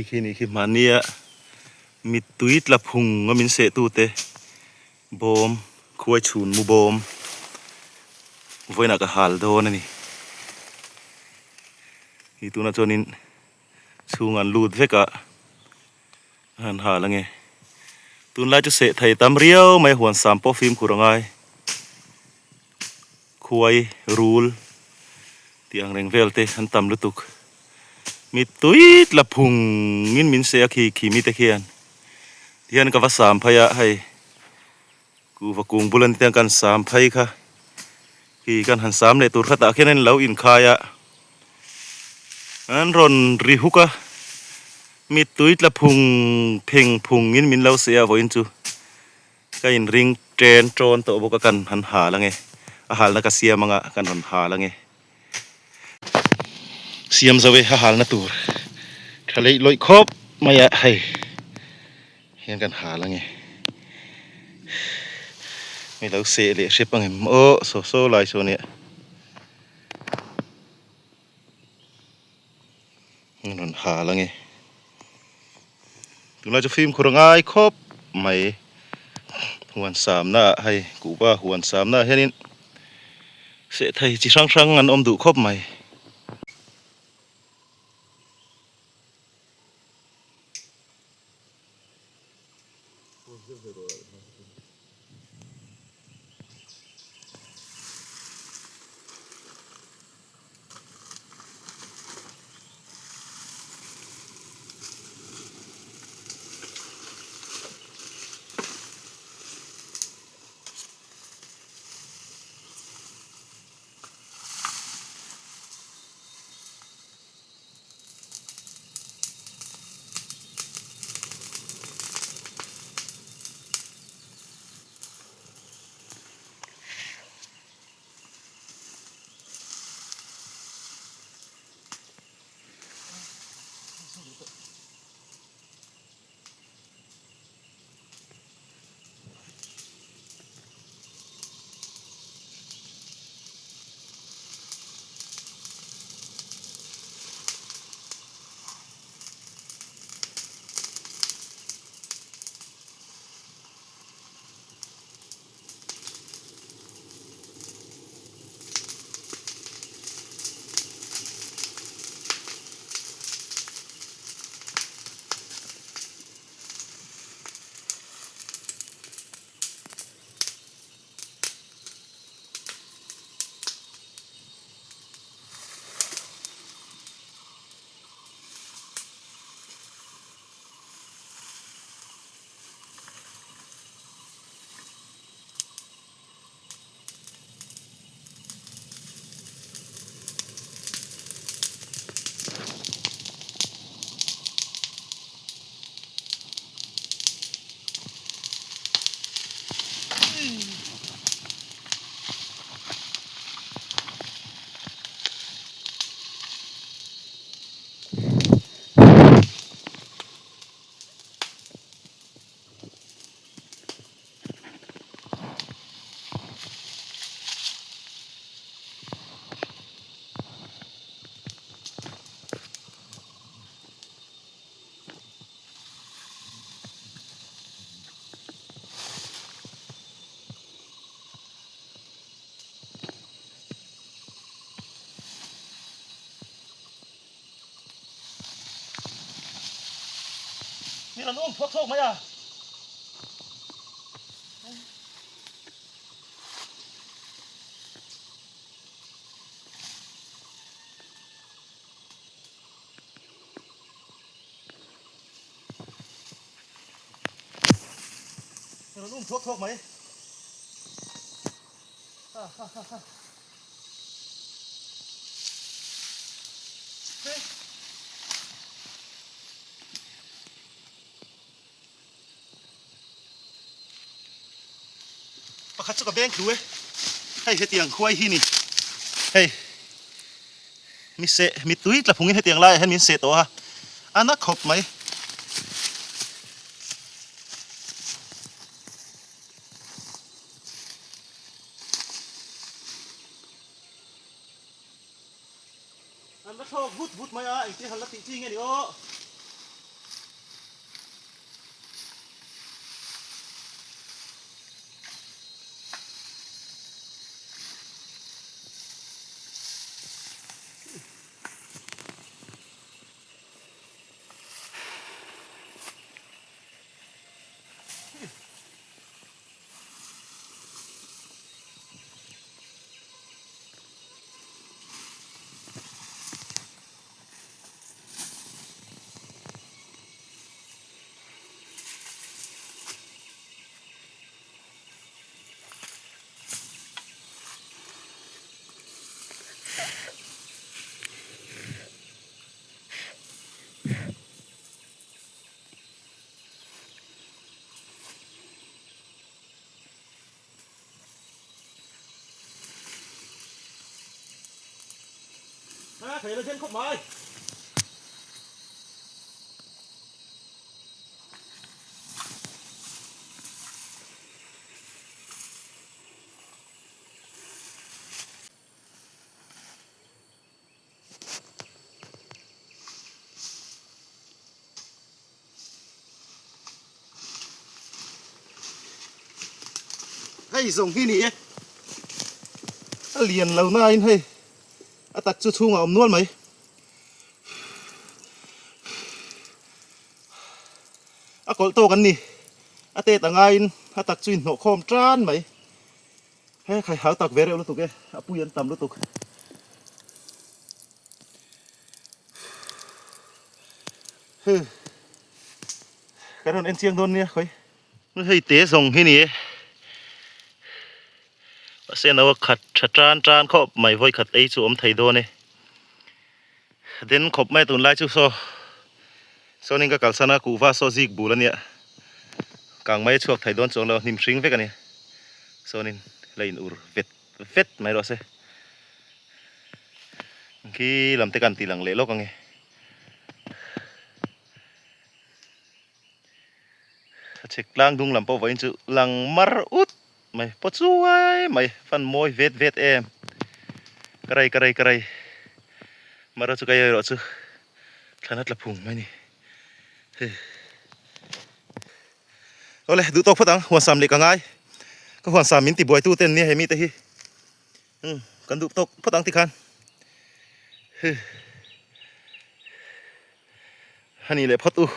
ki ni ki mania mi tuit la phung ngamin se tu te bom khuai chun mu bom voina ka hal do na ni itu na chonin chungan lut veka han halange tun la chu se thai tam riau mai huan sam po phim kurangai khuai rul tiang reng velte han tam lutuk mi tuit la phung ngin min se ki mi te khian hian ka va sam phaya hai ku va kung bulan tiang kan sam phai kha ki kan han sam le tur khata khian lo in khaya an ron ri huka mi tuit la phung pheng phung ngin min lo se a voin chu ka in ring tren tron to bo ka kan han ha la nge a hal na ka sia manga kan han ha la nge siam zawe ha hal na tur thalei loi khop maya hai hian kan ha la nge mi lo se le sepang em o so lai so ne non ha la nge tu la chu phim khurangai khop mai huan sam na hai ku ba huan sam na hianin se thai chi sang an om du khop maiมีน้องพวกโชคมั้ยอ่ะมีน้องพวกโชคมั้ยปะคัดกับแบงค์ดูให้เตียงควายที่นี่เฮ้ยมีเสมีตุ้ยละพงให้เตียงไล่ให้มีเสตัวฮะอันนั้นครบไหมอันนั้นโชควุดไหมอ่ะไอ้ที่หันละติจริงไงดิโอ ใครเลยเช่นคบไม้ให้ส่งที่นี่เรียนเราหน้าอินให้ตักชูงเอานวลไหมกอลโตกันนี่เตะต่างไงอินตักจุนหัวคอมจานไหมให้ใครหาตักเวรเอาลูกตุกปุยันตำลูกตุกกระโดดเอ็นเชียงโดนเนี่ยค่อยไม่ให้เตะส่งที่นี่เส้นเอาขัดจานเขาไม่ไว้ขัดไอ้สวมไทยโดนเนี่ยเดินขบไม่ตุนไล่ชุโซนี่ก็กัลสนากูว่าโซซิกบูแล้วเนี่ยกลางไม่ช่วงไทยโดนจงเรานิมชิงเวกันเนี่ยโซนี่เลยอุรเฟตไม่รู้สิคีลำเตกันตีหลังเละโลกกันไงเช็คล่างดุงลำเป้าไว้จุหลังมารอุดไม่ปวดช่วยไม่ฟันมวยเวทเอ็มกระไรมาเราจะกายเราจะขนาดละพุงไหมนี่เอาเลยดูตกพัดตังหัวสามเล็กง่ายก็หัวสามมินติบวยตู้เต้นนี่ให้มีแต่ฮีกันดูตกพัดตังที่คันฮันนี่เลยพัดตู้